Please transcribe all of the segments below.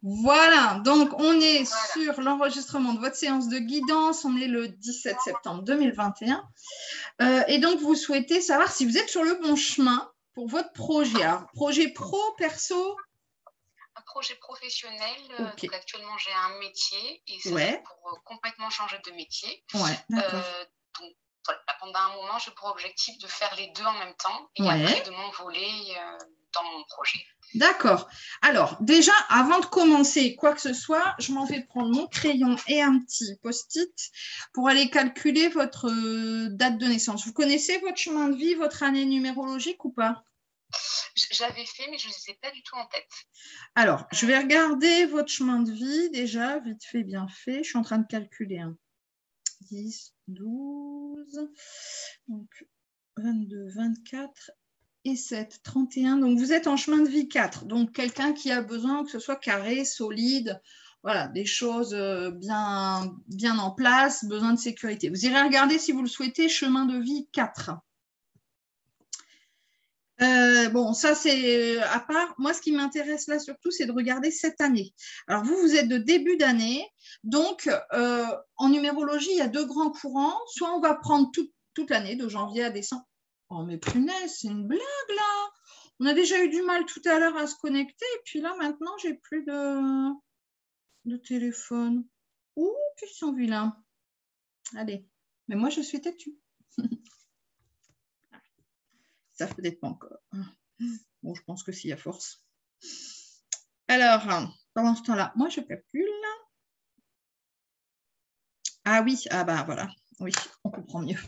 Voilà, donc on est sur l'enregistrement de votre séance de guidance. On est le 17 septembre 2021. Et donc, vous souhaitez savoir si vous êtes sur le bon chemin pour votre projet. Alors, projet pro, perso? Un projet professionnel. Okay. Donc actuellement, j'ai un métier et c'est pour complètement changer de métier. Ouais, d'accord. Donc, voilà, pendant un moment, j'ai pour objectif de faire les deux en même temps et après de m'envoler dans mon projet. D'accord. Alors, déjà, avant de commencer quoi que ce soit, je m'en vais prendre mon crayon et un petit post-it pour aller calculer votre date de naissance. Vous connaissez votre chemin de vie, votre année numérologique ou pas? J'avais fait, mais je ne les ai pas du tout en tête. Alors, je vais regarder votre chemin de vie déjà, vite fait, bien fait. Je suis en train de calculer. 10, 12, donc 22, 24 et 7, 31. Donc, vous êtes en chemin de vie 4. Donc, quelqu'un qui a besoin que ce soit carré, solide, voilà, des choses bien en place, besoin de sécurité. Vous irez regarder si vous le souhaitez, chemin de vie 4. Bon, ça, c'est à part. Moi, ce qui m'intéresse là surtout, c'est de regarder cette année. Alors, vous êtes de début d'année. Donc, en numérologie, il y a deux grands courants. Soit on va prendre toute l'année, de janvier à décembre. Oh, mais punaise, c'est une blague là. On a déjà eu du mal tout à l'heure à se connecter. Et puis là, maintenant, j'ai plus de téléphone. Ouh, qu'ils sont vilains. Allez, mais moi, je suis têtue. Ça peut-être pas encore. Bon, je pense que si, à force. Alors, pendant ce temps-là, moi, je calcule. Ah oui, ah bah voilà. Oui, on comprend mieux.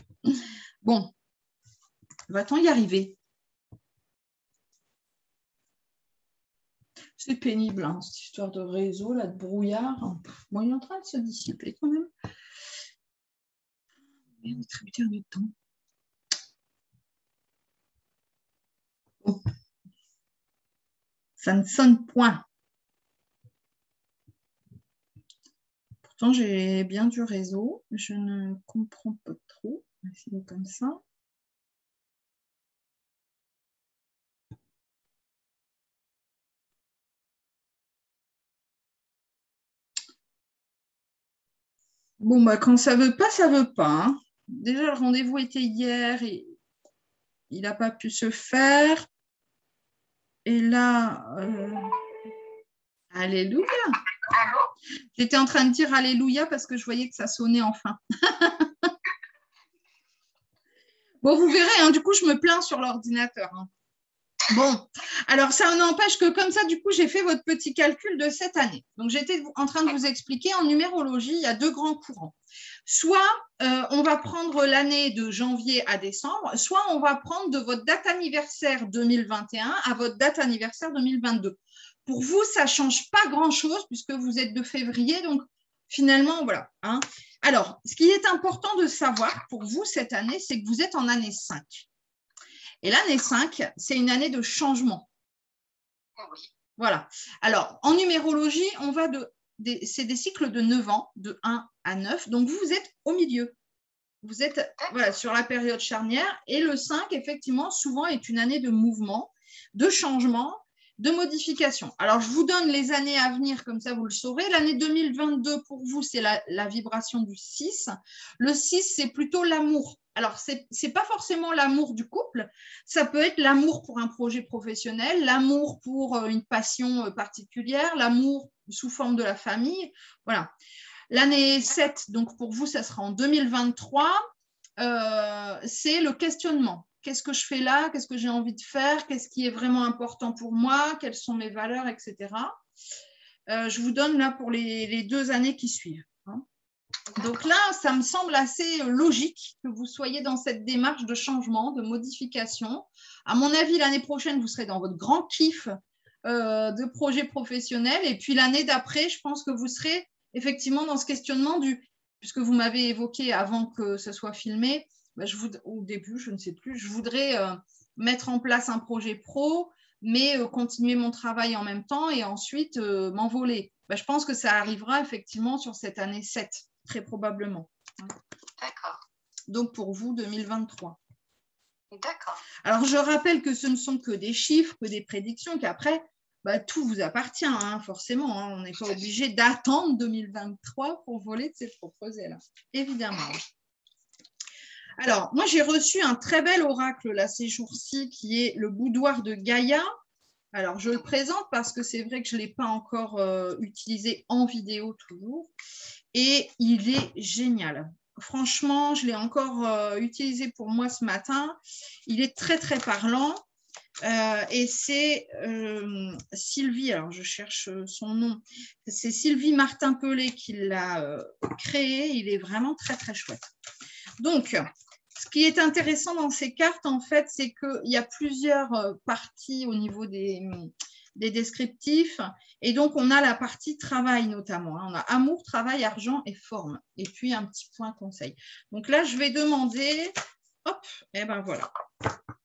Bon, va-t-on y arriver? C'est pénible, hein, cette histoire de réseau, là, de brouillard. Bon, il est en train de se dissiper quand même. Et on est très de temps. Bon. Ça ne sonne point. Pourtant, j'ai bien du réseau. Je ne comprends pas trop. On va essayer comme ça. Bon, bah, quand ça ne veut pas, ça ne veut pas. Hein. Déjà, le rendez-vous était hier et il n'a pas pu se faire. Et là, alléluia. J'étais en train de dire alléluia parce que je voyais que ça sonnait enfin. Bon, vous verrez, hein, du coup, je me plains sur l'ordinateur. Hein. Bon, alors ça n'empêche que comme ça, du coup, j'ai fait votre petit calcul de cette année. Donc, j'étais en train de vous expliquer, en numérologie, il y a deux grands courants. Soit on va prendre l'année de janvier à décembre, soit on va prendre de votre date anniversaire 2021 à votre date anniversaire 2022. Pour vous, ça ne change pas grand-chose puisque vous êtes de février, donc finalement, voilà. Hein. Alors, ce qui est important de savoir pour vous cette année, c'est que vous êtes en année 5. Et l'année 5, c'est une année de changement. Voilà. Alors, en numérologie, on va c'est des cycles de 9 ans, de 1 à 9. Donc, vous êtes au milieu. Vous êtes voilà, sur la période charnière. Et le 5, effectivement, souvent est une année de mouvement, de changement, de modification. Alors, je vous donne les années à venir, comme ça, vous le saurez. L'année 2022, pour vous, c'est la vibration du 6. Le 6, c'est plutôt l'amour. Alors, ce n'est pas forcément l'amour du couple, ça peut être l'amour pour un projet professionnel, l'amour pour une passion particulière, l'amour sous forme de la famille. Voilà. L'année 7, donc pour vous, ça sera en 2023, c'est le questionnement. Qu'est-ce que je fais là? Qu'est-ce que j'ai envie de faire? Qu'est-ce qui est vraiment important pour moi? Quelles sont mes valeurs, etc. Je vous donne là pour les 2 années qui suivent. Hein. Donc là, ça me semble assez logique que vous soyez dans cette démarche de changement, de modification. À mon avis, l'année prochaine, vous serez dans votre grand kiff de projet professionnel. Et puis l'année d'après, je pense que vous serez effectivement dans ce questionnement puisque vous m'avez évoqué avant que ce soit filmé, au début, je ne sais plus, je voudrais mettre en place un projet pro, mais continuer mon travail en même temps et ensuite m'envoler. Je pense que ça arrivera effectivement sur cette année 7. Très probablement. D'accord. Donc, pour vous, 2023. D'accord. Alors, je rappelle que ce ne sont que des chiffres, que des prédictions, qu'après, tout vous appartient, hein, forcément. Hein, on n'est pas obligé d'attendre 2023 pour voler de ses propres ailes, évidemment. Alors, moi, j'ai reçu un très bel oracle là, ces jours-ci, qui est le boudoir de Gaïa. Alors, je le présente parce que c'est vrai que je ne l'ai pas encore utilisé en vidéo toujours. Et il est génial. Franchement, je l'ai encore utilisé pour moi ce matin. Il est très, très parlant. Et c'est Sylvie, alors je cherche son nom, c'est Sylvie Martin-Pelé qui l'a créé. Il est vraiment très, très chouette. Donc, ce qui est intéressant dans ces cartes, en fait, c'est qu'il y a plusieurs parties au niveau des descriptifs. Et donc, on a la partie travail notamment. Hein. On a amour, travail, argent et forme. Et puis, un petit point conseil. Donc là, je vais demander, hop, et ben voilà,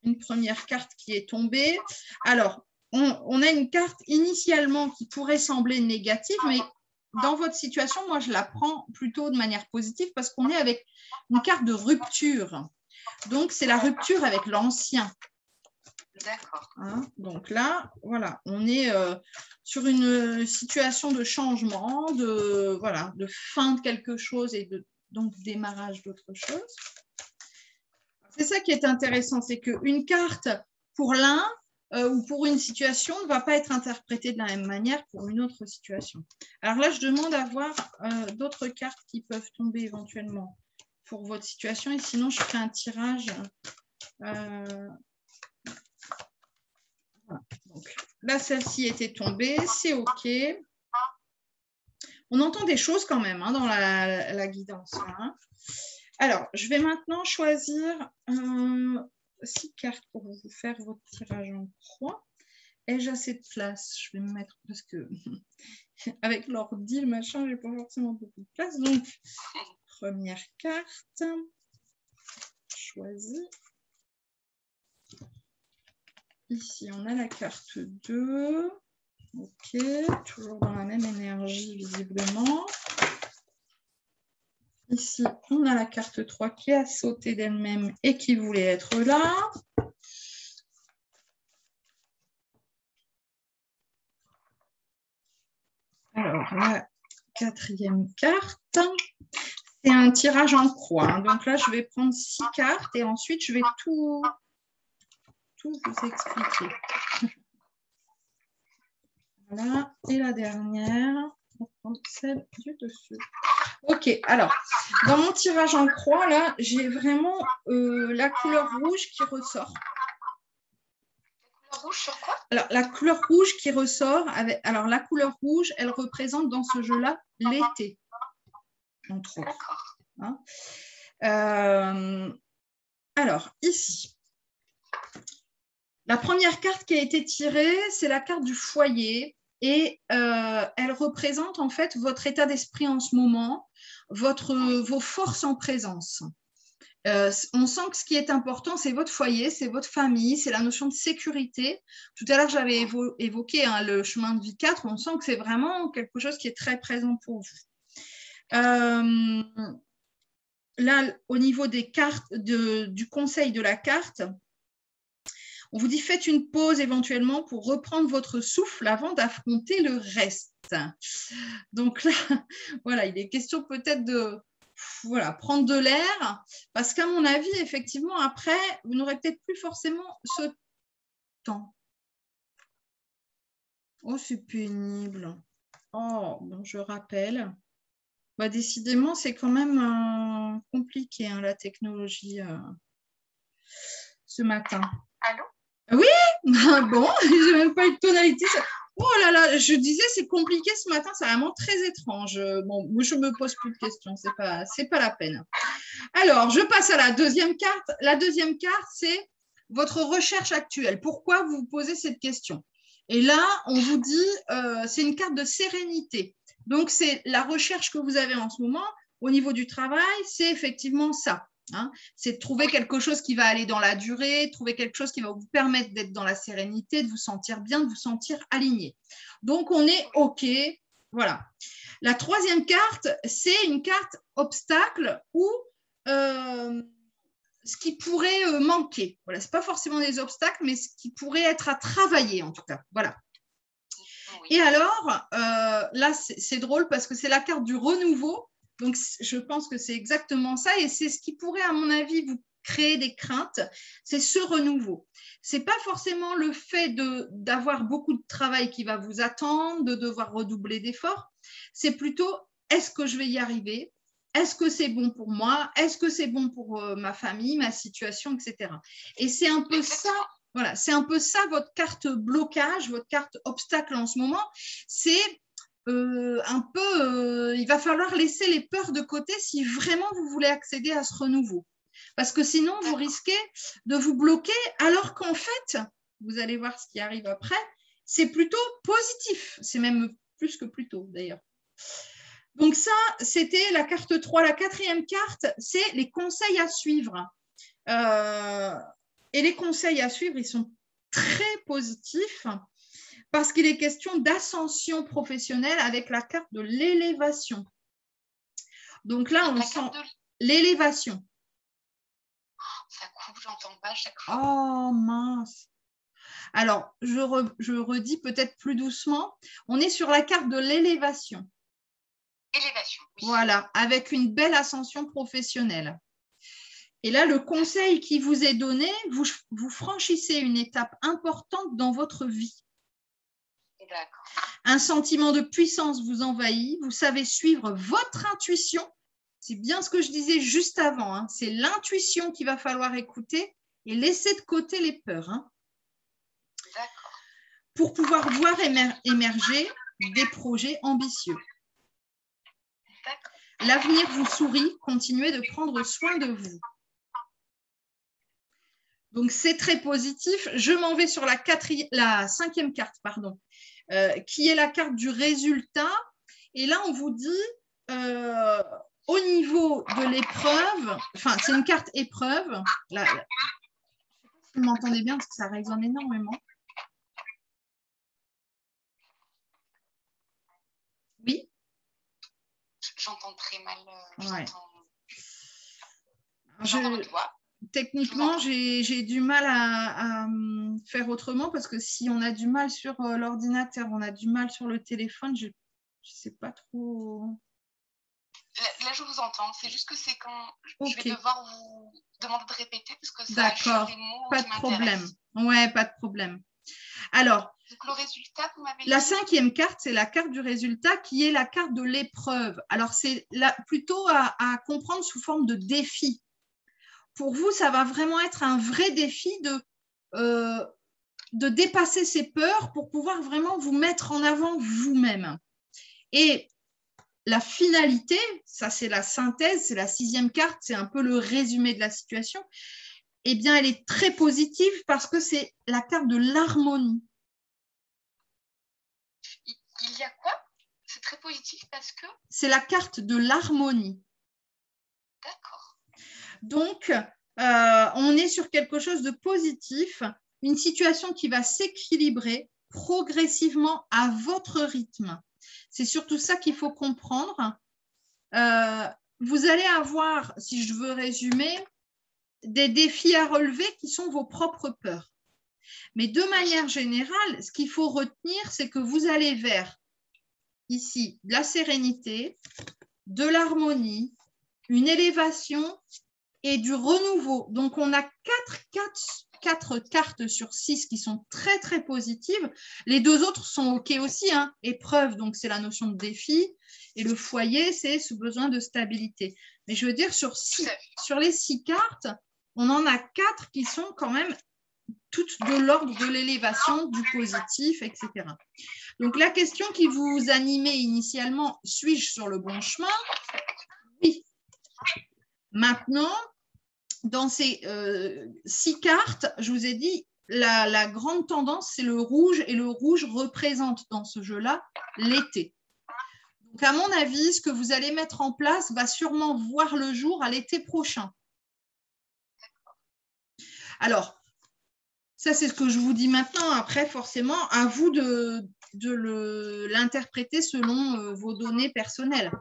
une première carte qui est tombée. Alors, on a une carte initialement qui pourrait sembler négative, mais dans votre situation, moi, je la prends plutôt de manière positive parce qu'on est avec une carte de rupture. Donc, c'est la rupture avec l'ancien. D'accord. Hein, donc là, voilà, on est sur une situation de changement, de fin de quelque chose et donc démarrage d'autre chose. C'est ça qui est intéressant, c'est qu'une carte pour l'un ou pour une situation ne va pas être interprétée de la même manière pour une autre situation. Alors là, je demande à voir d'autres cartes qui peuvent tomber éventuellement pour votre situation et sinon, je ferai un tirage. Donc, là, celle-ci était tombée, c'est OK. On entend des choses quand même hein, dans la guidance. Hein. Alors, je vais maintenant choisir 6 cartes pour vous faire votre tirage en croix. Ai-je assez de place? Je vais me mettre parce que avec l'ordi, le machin, je n'ai pas forcément beaucoup de place. Donc, première carte, choisie. Ici, on a la carte 2. OK, toujours dans la même énergie, visiblement. Ici, on a la carte 3 qui a sauté d'elle-même et qui voulait être là. Alors, la 4e carte, c'est un tirage en croix. Hein. Donc là, je vais prendre 6 cartes et ensuite, je vais tout vous expliquer. Voilà, et la dernière, on va prendre celle du dessus. Ok, alors, dans mon tirage en croix, là, j'ai vraiment la couleur rouge qui ressort. La couleur rouge sur quoi? Alors, la couleur rouge qui ressort, alors la couleur rouge, elle représente dans ce jeu-là l'été, entre autres. Hein. Alors, ici, la première carte qui a été tirée, c'est la carte du foyer et elle représente en fait votre état d'esprit en ce moment, vos forces en présence. On sent que ce qui est important, c'est votre foyer, c'est votre famille, c'est la notion de sécurité. Tout à l'heure, j'avais évoqué hein, le chemin de vie 4. On sent que c'est vraiment quelque chose qui est très présent pour vous. Là, au niveau des cartes, du conseil de la carte, on vous dit faites une pause éventuellement pour reprendre votre souffle avant d'affronter le reste. Donc là, voilà, il est question peut-être de prendre de l'air parce qu'à mon avis, effectivement, après, vous n'aurez peut-être plus forcément ce temps. Oh, c'est pénible. Oh, bon, je rappelle. Décidément, c'est quand même compliqué, hein, la technologie ce matin. Allô? Oui, bon, j'ai même pas eu de tonalité. Oh là là, je disais, c'est compliqué ce matin, c'est vraiment très étrange. Bon, moi, je me pose plus de questions, c'est pas la peine. Alors, je passe à la deuxième carte. La deuxième carte, c'est votre recherche actuelle. Pourquoi vous vous posez cette question? Et là, on vous dit, c'est une carte de sérénité. Donc, c'est la recherche que vous avez en ce moment au niveau du travail, c'est effectivement ça. Hein, c'est de trouver quelque chose qui va aller dans la durée, trouver quelque chose qui va vous permettre d'être dans la sérénité, de vous sentir bien, de vous sentir aligné. Donc, on est OK. Voilà. La troisième carte, c'est une carte obstacle où ce qui pourrait manquer. Voilà, ce n'est pas forcément des obstacles, mais ce qui pourrait être à travailler en tout cas. Voilà. Oui. Et alors, là, c'est drôle parce que c'est la carte du renouveau. Donc, je pense que c'est exactement ça. Et c'est ce qui pourrait, à mon avis, vous créer des craintes. C'est ce renouveau. Ce n'est pas forcément le fait d'avoir beaucoup de travail qui va vous attendre, de devoir redoubler d'efforts. C'est plutôt, est-ce que je vais y arriver ? Est-ce que c'est bon pour moi? Est-ce que c'est bon pour ma famille, ma situation, etc. Et c'est un peu ça, voilà, c'est un peu ça votre carte blocage, votre carte obstacle en ce moment. C'est un peu, il va falloir laisser les peurs de côté si vraiment vous voulez accéder à ce renouveau. Parce que sinon, vous risquez de vous bloquer alors qu'en fait, vous allez voir ce qui arrive après, c'est plutôt positif. C'est même plus que plutôt d'ailleurs. Donc ça, c'était la carte 3. La quatrième carte, c'est les conseils à suivre. Et les conseils à suivre, ils sont très positifs parce qu'il est question d'ascension professionnelle avec la carte de l'élévation. Donc là, on sent l'élévation. Ça coupe, j'entends pas chaque fois. Oh mince. Alors, je redis peut-être plus doucement. On est sur la carte de l'élévation. Élévation, oui. Voilà, avec une belle ascension professionnelle. Et là, le conseil qui vous est donné, vous franchissez une étape importante dans votre vie. Un sentiment de puissance vous envahit, vous savez suivre votre intuition. C'est bien ce que je disais juste avant, hein. C'est l'intuition qu'il va falloir écouter et laisser de côté les peurs. Hein. Pour pouvoir voir émerger des projets ambitieux. L'avenir vous sourit, continuez de prendre soin de vous. Donc, c'est très positif. Je m'en vais sur la cinquième carte, pardon, qui est la carte du résultat. Et là, on vous dit, au niveau de l'épreuve, enfin, c'est une carte épreuve. Là, je ne sais pas si vous m'entendez bien parce que ça résonne énormément. Oui? J'entends très mal. Techniquement, j'ai du mal à faire autrement parce que si on a du mal sur l'ordinateur, on a du mal sur le téléphone, je ne sais pas trop. Là, je vous entends. C'est juste que c'est quand je vais devoir vous demander de répéter parce que ça d'accord, des mots pas de problème. Ouais, pas de problème. Alors, donc, le résultat, vous m'avez dit. La cinquième carte, c'est la carte du résultat qui est la carte de l'épreuve. Alors, c'est plutôt à comprendre sous forme de défi. Pour vous, ça va vraiment être un vrai défi de dépasser ces peurs pour pouvoir vraiment vous mettre en avant vous-même. Et la finalité, ça c'est la synthèse, c'est la sixième carte, c'est un peu le résumé de la situation. Eh bien, elle est très positive parce que c'est la carte de l'harmonie. Il y a quoi? C'est très positif parce que… C'est la carte de l'harmonie. D'accord. Donc, on est sur quelque chose de positif, une situation qui va s'équilibrer progressivement à votre rythme. C'est surtout ça qu'il faut comprendre. Vous allez avoir, si je veux résumer, des défis à relever qui sont vos propres peurs. Mais de manière générale, ce qu'il faut retenir, c'est que vous allez vers, ici, de la sérénité, de l'harmonie, une élévation et du renouveau. Donc, on a quatre cartes sur 6 qui sont très, très positives. Les deux autres sont OK aussi. Hein. Épreuve, donc c'est la notion de défi. Et le foyer, c'est ce besoin de stabilité. Mais je veux dire, sur les 6 cartes, on en a 4 qui sont quand même toutes de l'ordre de l'élévation, du positif, etc. Donc, la question qui vous animait initialement, suis-je sur le bon chemin? Oui. Maintenant, dans ces 6 cartes, je vous ai dit, la grande tendance, c'est le rouge, et le rouge représente dans ce jeu-là l'été. Donc, à mon avis, ce que vous allez mettre en place va sûrement voir le jour à l'été prochain. Alors, ça, c'est ce que je vous dis maintenant. Après, forcément, à vous de l'interpréter selon vos données personnelles.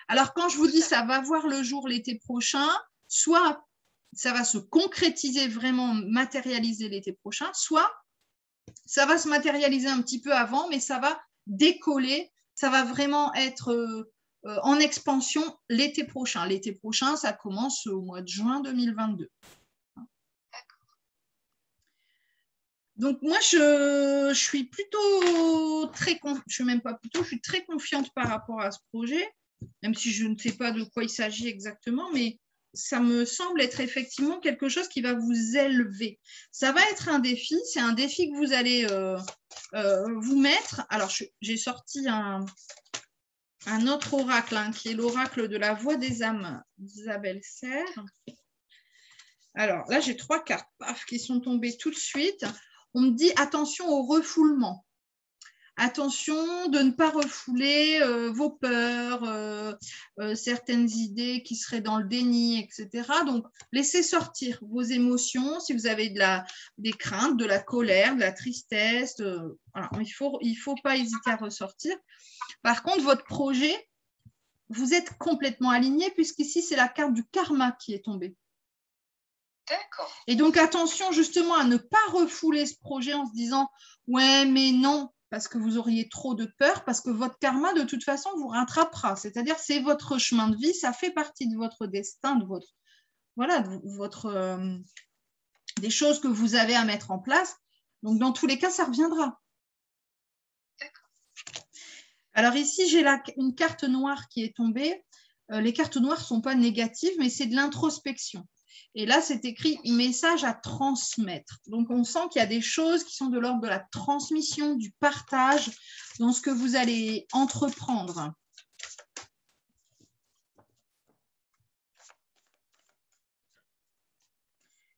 Alors, quand je vous dis ça va voir le jour l'été prochain, soit ça va se concrétiser, vraiment matérialiser l'été prochain, soit ça va se matérialiser un petit peu avant, mais ça va décoller, ça va vraiment être en expansion l'été prochain. L'été prochain, ça commence au mois de juin 2022. Donc moi, je suis plutôt je suis même pas plutôt, je suis très confiante par rapport à ce projet, même si je ne sais pas de quoi il s'agit exactement, mais ça me semble être effectivement quelque chose qui va vous élever. Ça va être un défi, c'est un défi que vous allez vous mettre. Alors, j'ai sorti un autre oracle, hein, qui est l'oracle de la voix des âmes d'Isabelle Serre. Alors là, j'ai 3 cartes qui sont tombées tout de suite. On me dit attention au refoulement. Attention de ne pas refouler vos peurs, certaines idées qui seraient dans le déni, etc. Donc, laissez sortir vos émotions. Si vous avez des craintes, de la colère, de la tristesse, voilà. Il faut pas hésiter à ressortir. Par contre, votre projet, vous êtes complètement aligné puisqu'ici, c'est la carte du karma qui est tombée. D'accord. Et donc, attention justement à ne pas refouler ce projet en se disant « ouais, mais non », parce que vous auriez trop de peur, parce que votre karma, de toute façon, vous rattrapera. C'est-à-dire, c'est votre chemin de vie, ça fait partie de votre destin, des choses que vous avez à mettre en place. Donc, dans tous les cas, ça reviendra. Alors ici, j'ai une carte noire qui est tombée. Les cartes noires ne sont pas négatives, mais c'est de l'introspection. Et là, c'est écrit « message à transmettre ». Donc, on sent qu'il y a des choses qui sont de l'ordre de la transmission, du partage dans ce que vous allez entreprendre.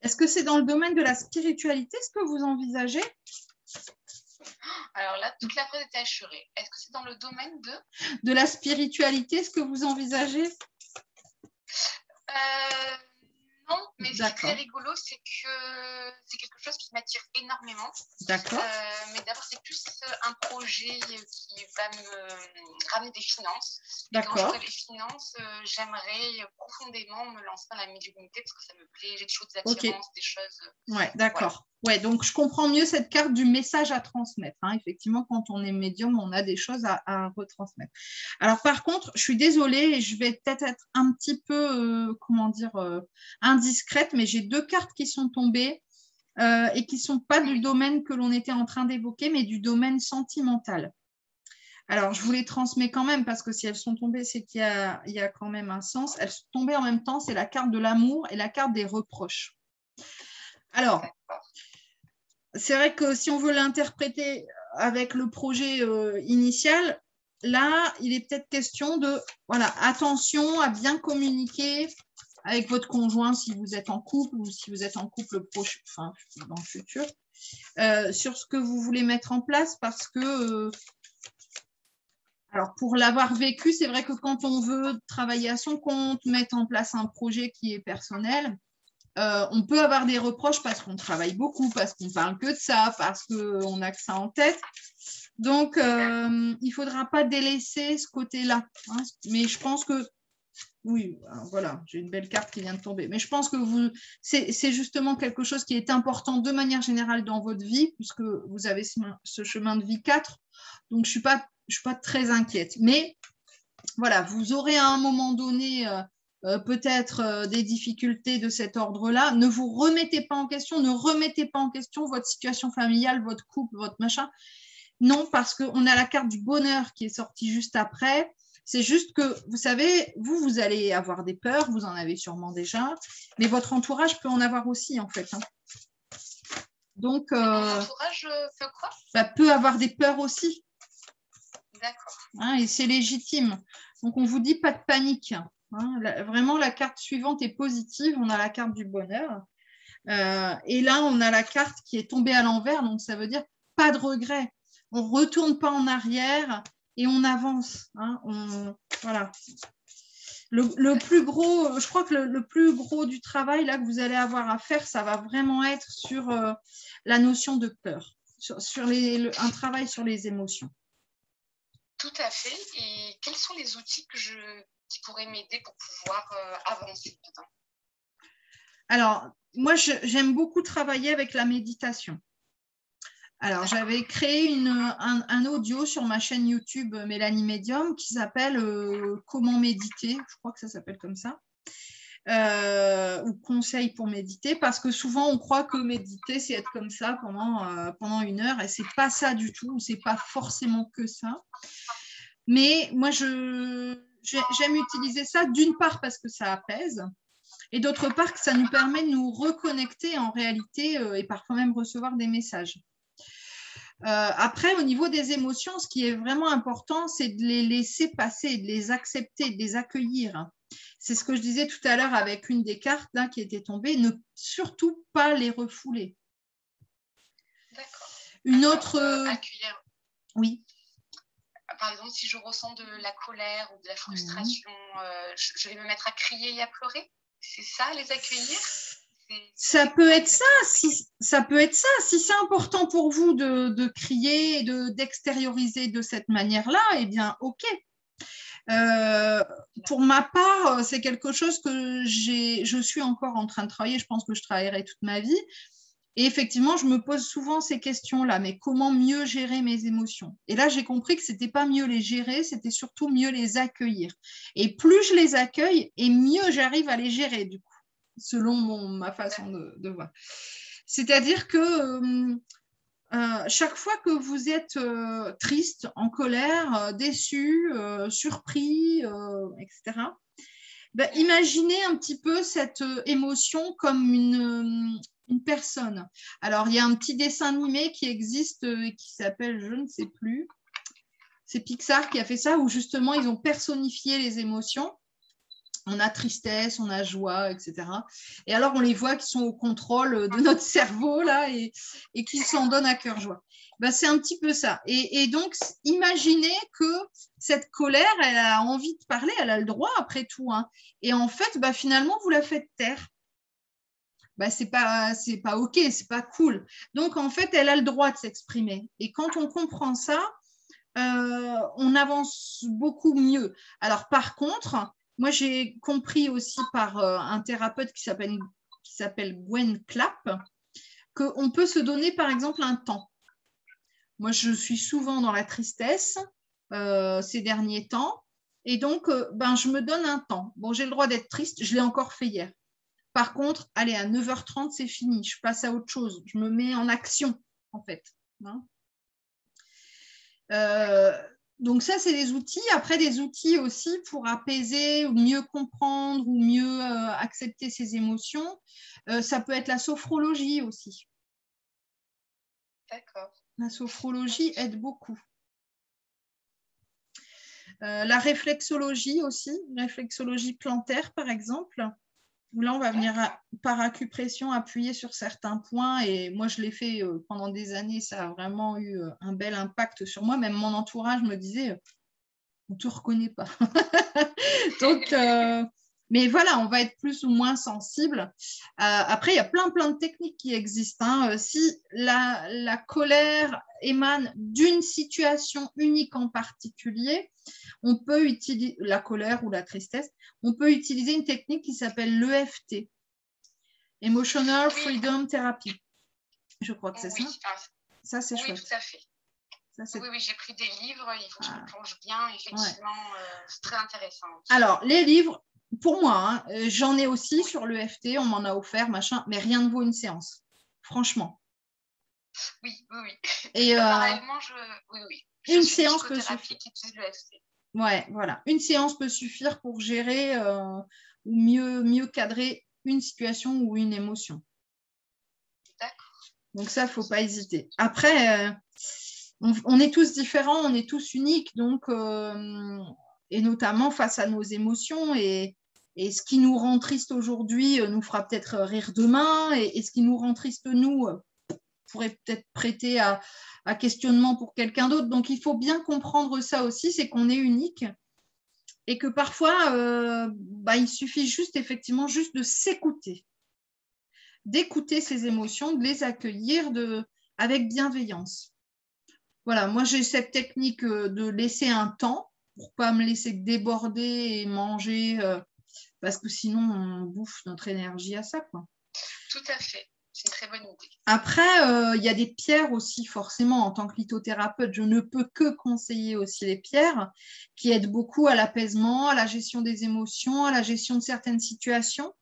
Est-ce que c'est dans le domaine de la spiritualité, ce que vous envisagez? Alors là, toute la phrase était assurée. Est-ce que c'est dans le domaine de la spiritualité, ce que vous envisagez? Non, mais ce qui est très rigolo, c'est que c'est quelque chose qui m'attire énormément. D'accord. Mais d'abord, c'est plus un projet qui va me ramener des finances. D'accord. Quand j'aurai les finances, j'aimerais profondément me lancer dans la médiumnité parce que ça me plaît. J'ai des choses d'attirance, des choses. Ouais, d'accord. Voilà. Ouais, donc je comprends mieux cette carte du message à transmettre. Hein. Effectivement, quand on est médium, on a des choses à retransmettre. Alors, par contre, je suis désolée et je vais peut-être être un petit peu, indiscrète, mais j'ai 2 cartes qui sont tombées et qui ne sont pas du domaine que l'on était en train d'évoquer, mais du domaine sentimental. Alors, je vous les transmets quand même parce que si elles sont tombées, c'est qu'il y a quand même un sens. Elles sont tombées en même temps, c'est la carte de l'amour et la carte des reproches. Alors, c'est vrai que si on veut l'interpréter avec le projet initial, là, il est peut-être question de, voilà, attention à bien communiquer avec votre conjoint si vous êtes en couple ou si vous êtes en couple proche, enfin, dans le futur, sur ce que vous voulez mettre en place parce que, alors pour l'avoir vécu, c'est vrai que quand on veut travailler à son compte, mettre en place un projet qui est personnel, on peut avoir des reproches parce qu'on travaille beaucoup, parce qu'on parle que de ça, parce qu'on n'a que ça en tête. Donc, il ne faudra pas délaisser ce côté-là. Hein. Mais je pense que, oui, voilà, j'ai une belle carte qui vient de tomber. Mais je pense que c'est justement quelque chose qui est important de manière générale dans votre vie, puisque vous avez ce chemin de vie 4. Donc, je ne suis pas très inquiète. Mais voilà, vous aurez à un moment donné peut-être des difficultés de cet ordre-là. Ne vous remettez pas en question, ne remettez pas en question votre situation familiale, votre couple, votre machin. Non, parce qu'on a la carte du bonheur qui est sortie juste après. C'est juste que, vous savez, vous allez avoir des peurs, vous en avez sûrement déjà, mais votre entourage peut en avoir aussi, en fait. Hein. Donc, mon entourage peut quoi? Peut avoir des peurs aussi. D'accord. Hein, et c'est légitime. Donc, on vous dit pas de panique. Hein. Vraiment, la carte suivante est positive. On a la carte du bonheur. Et là, on a la carte qui est tombée à l'envers. Donc, ça veut dire pas de regret. On ne retourne pas en arrière et on avance. Hein. Voilà. Le plus gros, je crois que le plus gros du travail là, que vous allez avoir à faire, ça va vraiment être sur la notion de peur, sur un travail sur les émotions. Tout à fait. Et quels sont les outils qui pourraient m'aider pour pouvoir avancer dedans? Alors, moi, j'aime beaucoup travailler avec la méditation. Alors, j'avais créé un audio sur ma chaîne YouTube Mélanie Medium qui s'appelle Comment méditer, je crois que ça s'appelle comme ça, ou conseils pour méditer, parce que souvent on croit que méditer c'est être comme ça pendant 1 heure, et c'est pas ça du tout, c'est pas forcément que ça. Mais moi, j'aime utiliser ça d'une part parce que ça apaise, et d'autre part que ça nous permet de nous reconnecter en réalité et parfois même recevoir des messages. Après, au niveau des émotions, ce qui est vraiment important, c'est de les laisser passer, de les accepter, de les accueillir. C'est ce que je disais tout à l'heure avec une des cartes là, qui était tombée, ne surtout pas les refouler. D'accord. Une autre… accueillir. Oui. Par exemple, si je ressens de la colère ou de la frustration, je vais me mettre à crier et à pleurer? C'est ça, les accueillir? Ça peut être ça, si c'est important pour vous de crier et d'extérioriser de cette manière-là, eh bien, ok. Pour ma part, c'est quelque chose que je suis encore en train de travailler, je pense que je travaillerai toute ma vie. Et effectivement, je me pose souvent ces questions-là, mais comment mieux gérer mes émotions? Et là, j'ai compris que ce n'était pas mieux les gérer, c'était surtout mieux les accueillir. Et plus je les accueille, et mieux j'arrive à les gérer, du coup, selon ma façon de voir. C'est-à-dire que chaque fois que vous êtes triste, en colère, déçu, surpris, etc., ben, imaginez un petit peu cette émotion comme une personne. Alors, il y a un petit dessin animé qui existe qui s'appelle, je ne sais plus, c'est Pixar qui a fait ça, où justement, ils ont personnifié les émotions. On a tristesse, on a joie, etc. Et alors, on les voit qui sont au contrôle de notre cerveau, là, et qui s'en donnent à cœur joie. Ben, c'est un petit peu ça. Et donc, imaginez que cette colère, elle a envie de parler, elle a le droit, après tout. Hein. Et en fait, ben, finalement, vous la faites taire. Ben, c'est pas OK, c'est pas cool. Donc, en fait, elle a le droit de s'exprimer. Et quand on comprend ça, on avance beaucoup mieux. Alors, par contre, moi, j'ai compris aussi par un thérapeute qui s'appelle Gwen Clapp qu'on peut se donner, par exemple, un temps. Moi, je suis souvent dans la tristesse ces derniers temps. Et donc, je me donne un temps. Bon, j'ai le droit d'être triste. Je l'ai encore fait hier. Par contre, allez, à 9h30, c'est fini. Je passe à autre chose. Je me mets en action, en fait. Hein. Donc ça, c'est des outils. Après, des outils aussi pour apaiser ou mieux comprendre ou mieux accepter ses émotions. Ça peut être la sophrologie aussi. D'accord. La sophrologie aide beaucoup. La réflexologie aussi, réflexologie plantaire par exemple, où là on va venir par acupression appuyer sur certains points, et moi je l'ai fait pendant des années, ça a vraiment eu un bel impact sur moi, même mon entourage me disait on ne te reconnaît pas. Donc, mais voilà, on va être plus ou moins sensible. Après, il y a plein de techniques qui existent. Hein. Si la colère émane d'une situation unique en particulier, on peut utiliser la colère ou la tristesse, on peut utiliser une technique qui s'appelle l'EFT, Emotional Freedom Therapy. Je crois que c'est ça. Ça, c'est chouette. Oui, tout à fait. Oui, j'ai pris des livres, il faut que je me plonge bien, effectivement, c'est très intéressant. Alors, les livres, pour moi, hein, j'en ai aussi sur l'EFT, on m'en a offert, machin, mais rien ne vaut une séance, franchement. Oui. Et parallèlement, une séance peut suffire. Ouais, voilà. Une séance peut suffire pour gérer ou mieux cadrer une situation ou une émotion. D'accord. Donc ça, il ne faut pas hésiter. Après, on est tous différents, on est tous uniques, donc, et notamment face à nos émotions. Et ce qui nous rend triste aujourd'hui nous fera peut-être rire demain. Et ce qui nous rend triste, nous, pourrait peut-être prêter à questionnement pour quelqu'un d'autre. Donc, il faut bien comprendre ça aussi, c'est qu'on est unique. Et que parfois, il suffit effectivement juste de s'écouter, d'écouter ses émotions, de les accueillir avec bienveillance. Voilà, moi j'ai cette technique de laisser un temps pour ne pas me laisser déborder et manger, parce que sinon on bouffe notre énergie à ça, quoi. Tout à fait. C'est une très bonne idée. Après, il y a des pierres aussi, forcément, en tant que lithothérapeute, je ne peux que conseiller aussi les pierres qui aident beaucoup à l'apaisement, à la gestion des émotions, à la gestion de certaines situations.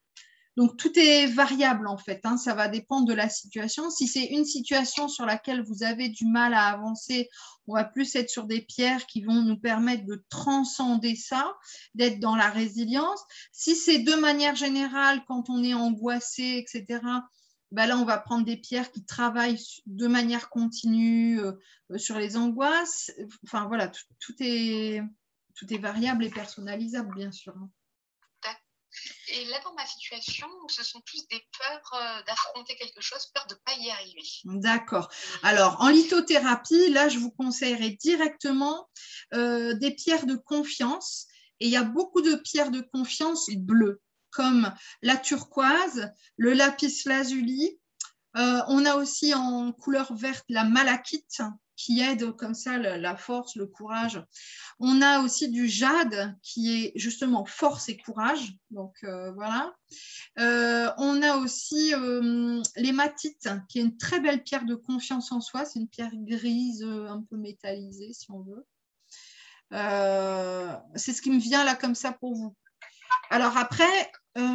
Donc, tout est variable en fait, hein, ça va dépendre de la situation. Si c'est une situation sur laquelle vous avez du mal à avancer, on va plus être sur des pierres qui vont nous permettre de transcender ça, d'être dans la résilience. Si c'est de manière générale, quand on est angoissé, etc., ben là, on va prendre des pierres qui travaillent de manière continue sur les angoisses. Enfin, voilà, tout est variable et personnalisable, bien sûr. Et là, dans ma situation, ce sont plus des peurs d'affronter quelque chose, peur de ne pas y arriver. D'accord. Alors, en lithothérapie, là, je vous conseillerais directement des pierres de confiance. Et il y a beaucoup de pierres de confiance bleues, comme la turquoise, le lapis lazuli. On a aussi en couleur verte la malachite, qui aide comme ça la force, le courage. On a aussi du jade qui est justement force et courage. Donc voilà. On a aussi l'hématite qui est une très belle pierre de confiance en soi. C'est une pierre grise, un peu métallisée si on veut. C'est ce qui me vient là comme ça pour vous. Alors après,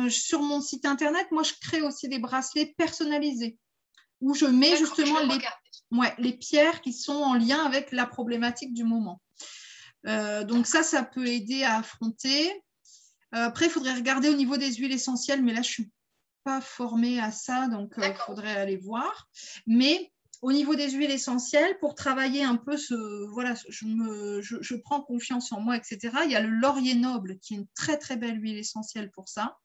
sur mon site internet, moi je crée aussi des bracelets personnalisés où je mets justement les pierres qui sont en lien avec la problématique du moment. Donc ça peut aider à affronter. Après, il faudrait regarder au niveau des huiles essentielles, mais là, je ne suis pas formée à ça, donc il faudrait aller voir. Mais au niveau des huiles essentielles, pour travailler un peu voilà, je prends confiance en moi, etc. Il y a le laurier noble, qui est une très, très belle huile essentielle pour ça,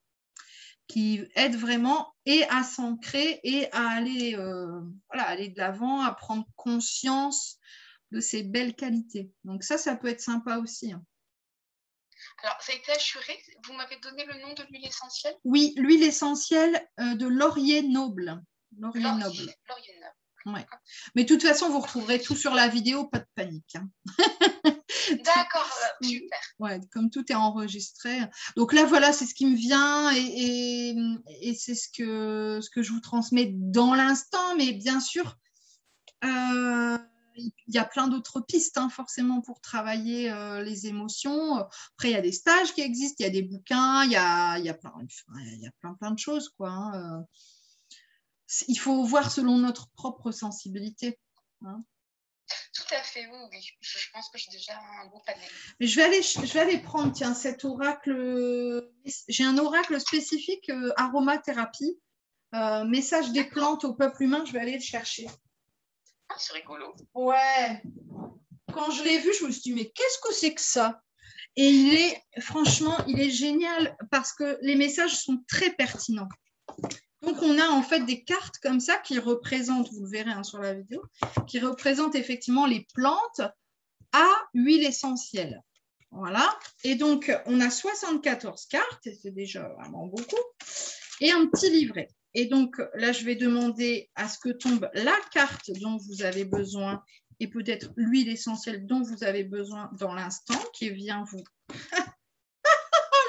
qui aide vraiment et à s'ancrer et à aller, aller de l'avant, à prendre conscience de ses belles qualités. Donc ça peut être sympa aussi. Hein. Alors, ça a été assuré. Vous m'avez donné le nom de l'huile essentielle? Oui, l'huile essentielle de laurier noble. Laurier noble. Ouais. Mais de toute façon, vous retrouverez tout sur la vidéo, pas de panique. Hein. D'accord, super. Ouais, comme tout est enregistré. Donc là, voilà, c'est ce qui me vient et c'est ce que je vous transmets dans l'instant. Mais bien sûr, il y a plein d'autres pistes, hein, forcément, pour travailler les émotions. Après, il y a des stages qui existent, il y a des bouquins, il y a plein de choses, quoi. Hein. Il faut voir selon notre propre sensibilité. Hein. Tout à fait, oui. Je pense que j'ai déjà un beau panel. Mais je vais aller prendre, tiens, cet oracle. J'ai un oracle spécifique aromathérapie, message des plantes au peuple humain. Je vais aller le chercher. Ah, c'est rigolo. Ouais. Quand je l'ai vu, je me suis dit, mais qu'est-ce que c'est que ça? Et franchement, il est génial parce que les messages sont très pertinents. Donc, on a en fait des cartes comme ça qui représentent, vous le verrez hein, sur la vidéo, qui représentent effectivement les plantes à huile essentielle. Voilà. Et donc, on a 74 cartes, et c'est déjà vraiment beaucoup, et un petit livret. Et donc, là, je vais demander à ce que tombe la carte dont vous avez besoin et peut-être l'huile essentielle dont vous avez besoin dans l'instant, qui vient vous...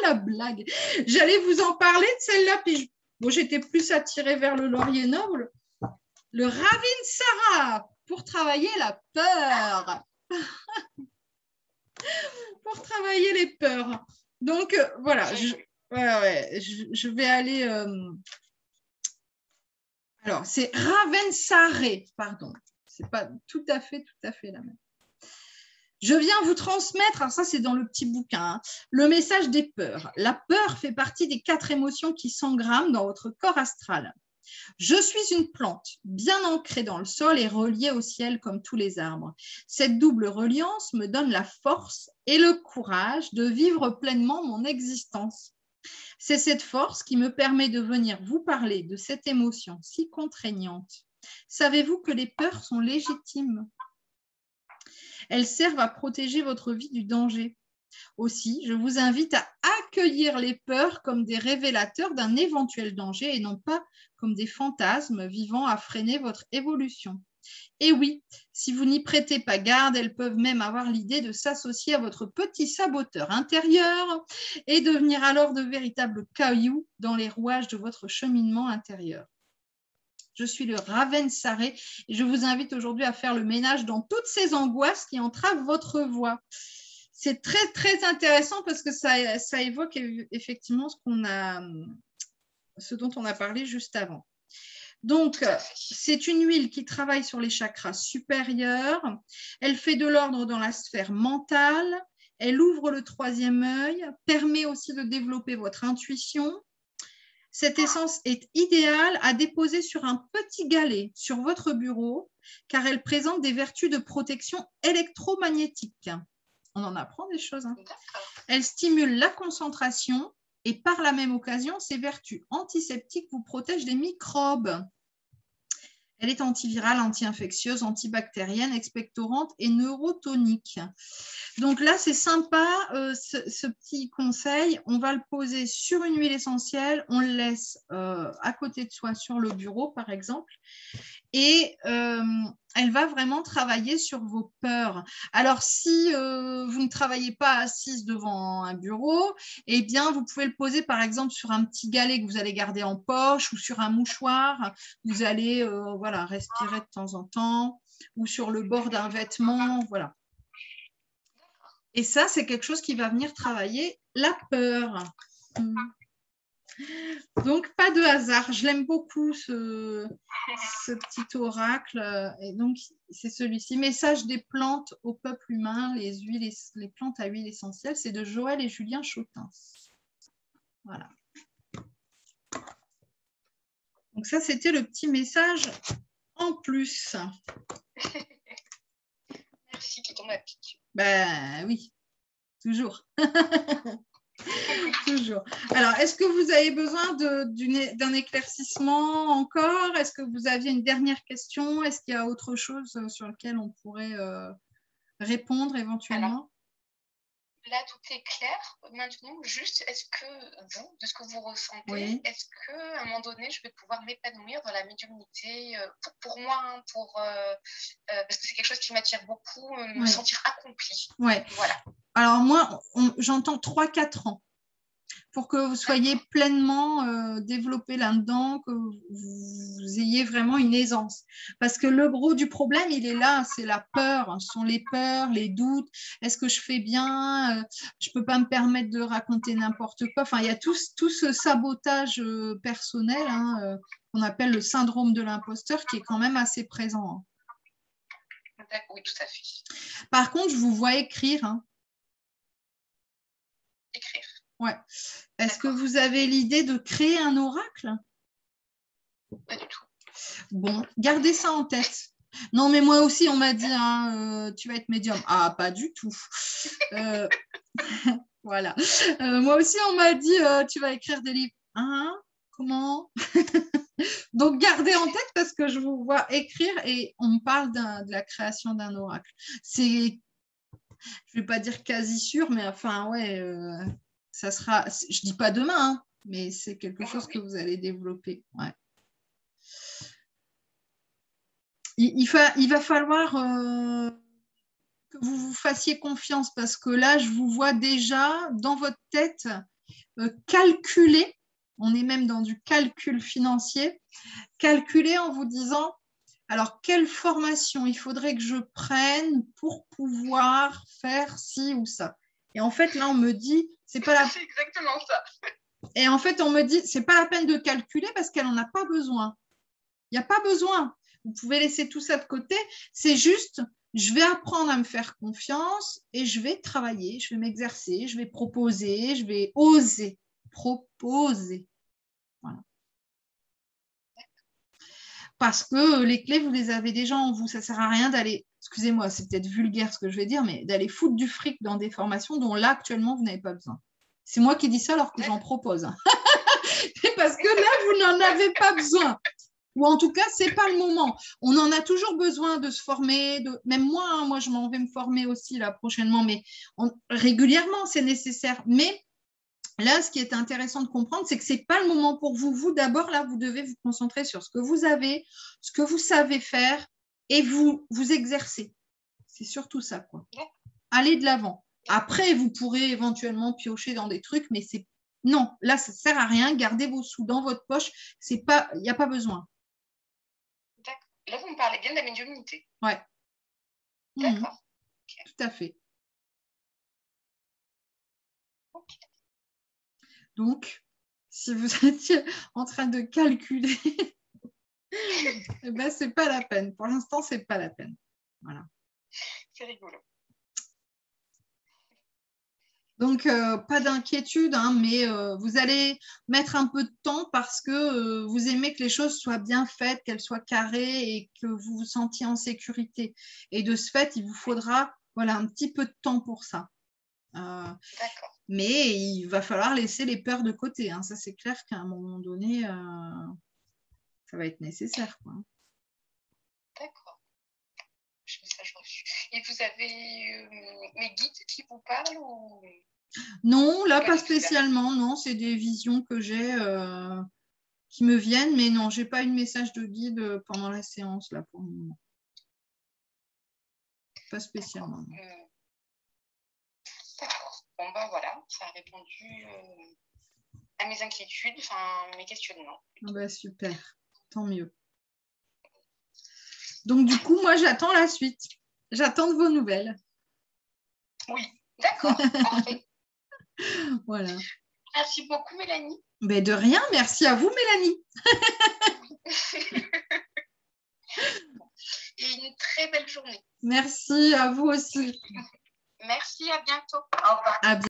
la blague. J'allais vous en parler de celle-là, puis j'étais plus attirée vers le laurier noble. Le Ravinsara, pour travailler la peur. Pour travailler les peurs. Donc, voilà, je vais aller... Alors, c'est Ravensare, pardon. C'est pas tout à fait la même. Je viens vous transmettre, alors ça c'est dans le petit bouquin, hein, le message des peurs. La peur fait partie des 4 émotions qui s'engramment dans votre corps astral. Je suis une plante, bien ancrée dans le sol et reliée au ciel comme tous les arbres. Cette double reliance me donne la force et le courage de vivre pleinement mon existence. C'est cette force qui me permet de venir vous parler de cette émotion si contraignante. Savez-vous que les peurs sont légitimes ? Elles servent à protéger votre vie du danger. Aussi, je vous invite à accueillir les peurs comme des révélateurs d'un éventuel danger et non pas comme des fantasmes visant à freiner votre évolution. Et oui, si vous n'y prêtez pas garde, elles peuvent même avoir l'idée de s'associer à votre petit saboteur intérieur et devenir alors de véritables cailloux dans les rouages de votre cheminement intérieur. Je suis le Ravensaré et je vous invite aujourd'hui à faire le ménage dans toutes ces angoisses qui entravent votre voie. C'est très, très intéressant parce que ça évoque effectivement ce dont on a parlé juste avant. Donc, c'est une huile qui travaille sur les chakras supérieurs. Elle fait de l'ordre dans la sphère mentale. Elle ouvre le 3e œil, permet aussi de développer votre intuition. Cette essence est idéale à déposer sur un petit galet sur votre bureau car elle présente des vertus de protection électromagnétique. On en apprend des choses. Hein. Elle stimule la concentration. Et par la même occasion, ses vertus antiseptiques vous protègent des microbes. Elle est antivirale, anti-infectieuse, antibactérienne, expectorante et neurotonique. Donc là, c'est sympa, ce petit conseil. On va le poser sur une huile essentielle. On le laisse à côté de soi sur le bureau, par exemple. Et elle va vraiment travailler sur vos peurs. Alors, si vous ne travaillez pas assise devant un bureau, eh bien, vous pouvez le poser, par exemple, sur un petit galet que vous allez garder en poche ou sur un mouchoir. Vous allez voilà, respirer de temps en temps ou sur le bord d'un vêtement. Voilà. Et ça, c'est quelque chose qui va venir travailler la peur. Donc, pas de hasard. Je l'aime beaucoup, ce petit oracle. Et donc, c'est celui-ci. Message des plantes au peuple humain, les plantes à huile essentielle. C'est de Joël et Julien Chotin. Voilà. Donc, ça, c'était le petit message en plus. Merci, qui tombe à pic. Ben oui, toujours. Toujours. Alors, est-ce que vous avez besoin d'un éclaircissement encore? Est-ce que vous aviez une dernière question? Est-ce qu'il y a autre chose sur lequel on pourrait répondre éventuellement? Alors, là, tout est clair. Maintenant, juste, est-ce que vous, de ce que vous ressentez, oui. Est-ce qu'à un moment donné, je vais pouvoir m'épanouir dans la médiumnité pour moi, hein, parce que c'est quelque chose qui m'attire beaucoup, me sentir accomplie. Ouais. Voilà. Alors moi, j'entends 3-4 ans pour que vous soyez pleinement développé là-dedans, que vous ayez vraiment une aisance. Parce que le gros du problème, il est là, c'est la peur. Ce sont les peurs, les doutes. Est-ce que je fais bien? Je ne peux pas me permettre de raconter n'importe quoi. Enfin, il y a tout ce sabotage personnel qu'on appelle le syndrome de l'imposteur qui est quand même assez présent. Oui, tout à fait. Par contre, je vous vois écrire. Écrire. Ouais. Est-ce que vous avez l'idée de créer un oracle? Pas du tout. Bon, gardez ça en tête. Non, mais moi aussi, on m'a dit, tu vas être médium. Ah, pas du tout. Voilà. Moi aussi, on m'a dit, tu vas écrire des livres. Hein? Comment? Donc, gardez en tête parce que je vous vois écrire et on me parle de la création d'un oracle. C'est, je ne vais pas dire quasi sûr, mais enfin, ouais, ça sera, je ne dis pas demain, hein, mais c'est quelque chose que vous allez développer. Ouais. Il va falloir que vous vous fassiez confiance parce que là, je vous vois déjà dans votre tête calculer, on est même dans du calcul financier, calculer en vous disant, alors quelle formation il faudrait que je prenne pour pouvoir faire ci ou ça. Et en fait, là, on me dit, c'est pas la... C'est exactement ça. Et en fait, on me dit, c'est pas la peine de calculer parce qu'elle n'en a pas besoin. Il n'y a pas besoin. Vous pouvez laisser tout ça de côté. C'est juste, je vais apprendre à me faire confiance et je vais travailler, je vais m'exercer, je vais proposer, je vais oser proposer. Voilà. Parce que les clés, vous les avez déjà en vous. Ça ne sert à rien d'aller, excusez-moi, c'est peut-être vulgaire ce que je vais dire, mais d'aller foutre du fric dans des formations dont là, actuellement, vous n'avez pas besoin. C'est moi qui dis ça alors que j'en propose. Parce que là, vous n'en avez pas besoin. Ou en tout cas, ce n'est pas le moment. On en a toujours besoin de se former. Même moi, moi, je m'en vais me former aussi là prochainement, mais régulièrement, c'est nécessaire. Mais là, ce qui est intéressant de comprendre, c'est que ce n'est pas le moment pour vous. Vous, d'abord, là, vous devez vous concentrer sur ce que vous avez, ce que vous savez faire, et vous exercez. C'est surtout ça, quoi. Allez de l'avant. Après, vous pourrez éventuellement piocher dans des trucs, mais c'est non, là, ça ne sert à rien. Gardez vos sous dans votre poche. Il n'y a pas besoin. D'accord. Là, vous me parlez bien de la médiumnité. Ouais. D'accord. Okay. Tout à fait. Okay. Donc, si vous étiez en train de calculer, eh ben, ce n'est pas la peine. Pour l'instant, ce n'est pas la peine. Voilà. C'est rigolo. Donc, pas d'inquiétude, hein, mais vous allez mettre un peu de temps parce que vous aimez que les choses soient bien faites, qu'elles soient carrées et que vous vous sentiez en sécurité. Et de ce fait, il vous faudra un petit peu de temps pour ça. Mais il va falloir laisser les peurs de côté. Hein. Ça, c'est clair qu'à un moment donné, ça va être nécessaire, quoi. D'accord. Message reçu. Et vous avez mes guides qui vous parlent ou... Non, là, pas spécialement. Non, c'est des visions que j'ai qui me viennent, mais non, j'ai pas eu de message de guide pendant la séance, là, pour le moment. Pas spécialement. D'accord. Bon, ben voilà, ça a répondu à mes inquiétudes, enfin, mes questionnements. Ah bah, super, tant mieux. Donc, du coup, moi, j'attends la suite. J'attends de vos nouvelles. Oui, d'accord, parfait. Voilà. Merci beaucoup, Mélanie. Mais de rien, merci à vous, Mélanie. Et une très belle journée. Merci à vous aussi. Merci, à bientôt. Au revoir. À bientôt.